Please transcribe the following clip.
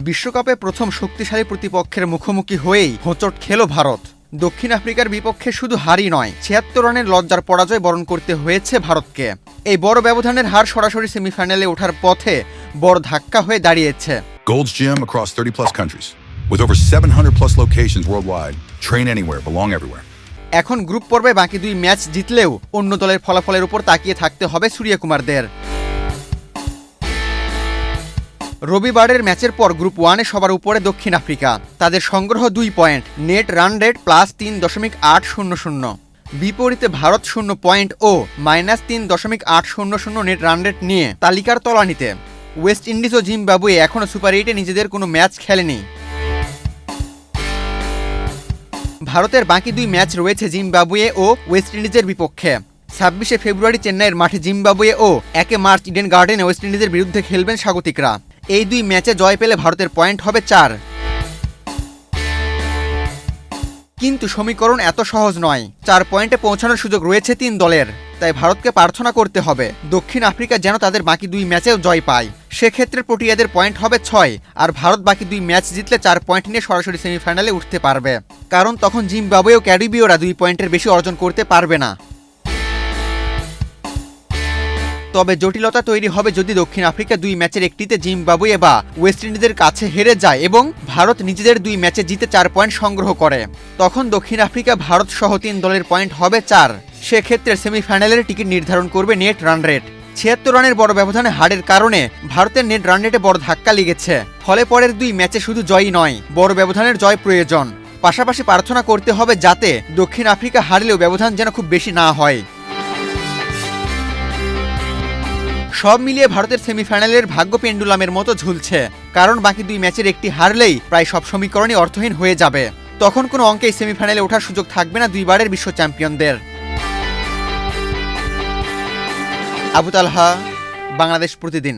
বিশ্বকাপে প্রথম শক্তিশালী প্রতিপক্ষের মুখোমুখি হয়েই হোঁচট খেল ভারত। দক্ষিণ আফ্রিকার বিপক্ষে শুধু হারই নয়, ৭৬ রানের লজ্জার পরাজয় বরণ করতে হয়েছে ভারতকে। এই বড় ব্যবধানের হার সরাসরি সেমিফাইনালে ওঠার পথে বড় ধাক্কা হয়ে দাঁড়িয়েছে। Gold's Gym across 30+ countries with over 700+ locations worldwide. Train anywhere, belong everywhere. এখন গ্রুপ পর্বে বাকি দুই ম্যাচ জিতলেও অন্য দলের ফলাফলের উপর তাকিয়ে থাকতে হবে সূর্যকুমারদের। রবিবারের ম্যাচের পর গ্রুপ 1-এ সবার উপরে দক্ষিণ আফ্রিকা। তাদের সংগ্রহ 2 পয়েন্ট, নেট রান রেট +3.800। বিপরীতে ভারত 0 পয়েন্ট ও -3.800 নেট রান রেট নিয়ে তালিকার তলানিতে। ওয়েস্ট ইন্ডিজ ও জিম্বাবুয়ে এখনও সুপার 8-এ নিজেদের কোনো ম্যাচ খেলেনি। ভারতের বাকি দুই ম্যাচ রয়েছে জিম্বাবুয়ে ও ওয়েস্ট ইন্ডিজের বিপক্ষে। 26শে ফেব্রুয়ারি চেন্নাইয়ের মাঠে জিম্বাবুয়ে ও 1 মার্চ ইডেন গার্ডেনে ওয়েস্ট ইন্ডিজের বিরুদ্ধে খেলবেন স্বাগতিকরা। এই দুই ম্যাচে জয় পেলে ভারতের পয়েন্ট হবে 4। কিন্তু সমীকরণ এত সহজ নয়। 4 পয়েন্টে পৌঁছানোর সুযোগ রয়েছে 3 দলের। তাই ভারতকে প্রার্থনা করতে হবে দক্ষিণ আফ্রিকা যেন তাদের বাকি দুই ম্যাচেও জয় পায়। সেক্ষেত্রে প্রোটিয়াদের পয়েন্ট হবে 6 আর ভারত বাকি দুই ম্যাচ জিতলে 4 পয়েন্ট নিয়ে সরাসরি সেমিফাইনালে উঠতে পারবে। কারণ তখন জিম্বাবুয়ে ও ক্যারিবীয়রা 2 পয়েন্টের বেশি অর্জন করতে পারবে না। তবে জটিলতা তৈরি হবে যদি দক্ষিণ আফ্রিকা 2 ম্যাচের একটিতে জিম্বাবুয়ে বা ওয়েস্ট ইন্ডিজের কাছে হেরে যায় এবং ভারত নিজেদের 2 ম্যাচে জিতে 4 পয়েন্ট সংগ্রহ করে। তখন দক্ষিণ আফ্রিকা ভারত সহ 3 দলের পয়েন্ট হবে 4। সেক্ষেত্রে সেমিফাইনালের টিকিট নির্ধারণ করবে নেট রান রেট। ৭৬ রানের বড় ব্যবধানে হারের কারণে ভারতের নেট রান রেটে বড় ধাক্কা লেগেছে। ফলে পরের 2 ম্যাচে শুধু জয়ই নয়, বড় ব্যবধানের জয় প্রয়োজন। পাশাপাশি প্রার্থনা করতে হবে যাতে দক্ষিণ আফ্রিকা হারলেও ব্যবধান যেন খুব বেশি না হয়। সব মিলিয়ে ভারতের সেমিফাইনালের ভাগ্য পেন্ডুলামের মতো ঝুলছে। কারণ বাকি 2 ম্যাচের একটি হারলেই প্রায় সব সমীকরণই অর্থহীন হয়ে যাবে। তখন কোনো অঙ্কেই সেমিফাইনালে ওঠার সুযোগ থাকবে না 2 বারের বিশ্ব চ্যাম্পিয়নদের। আবু তালহা, বাংলাদেশ প্রতিদিন।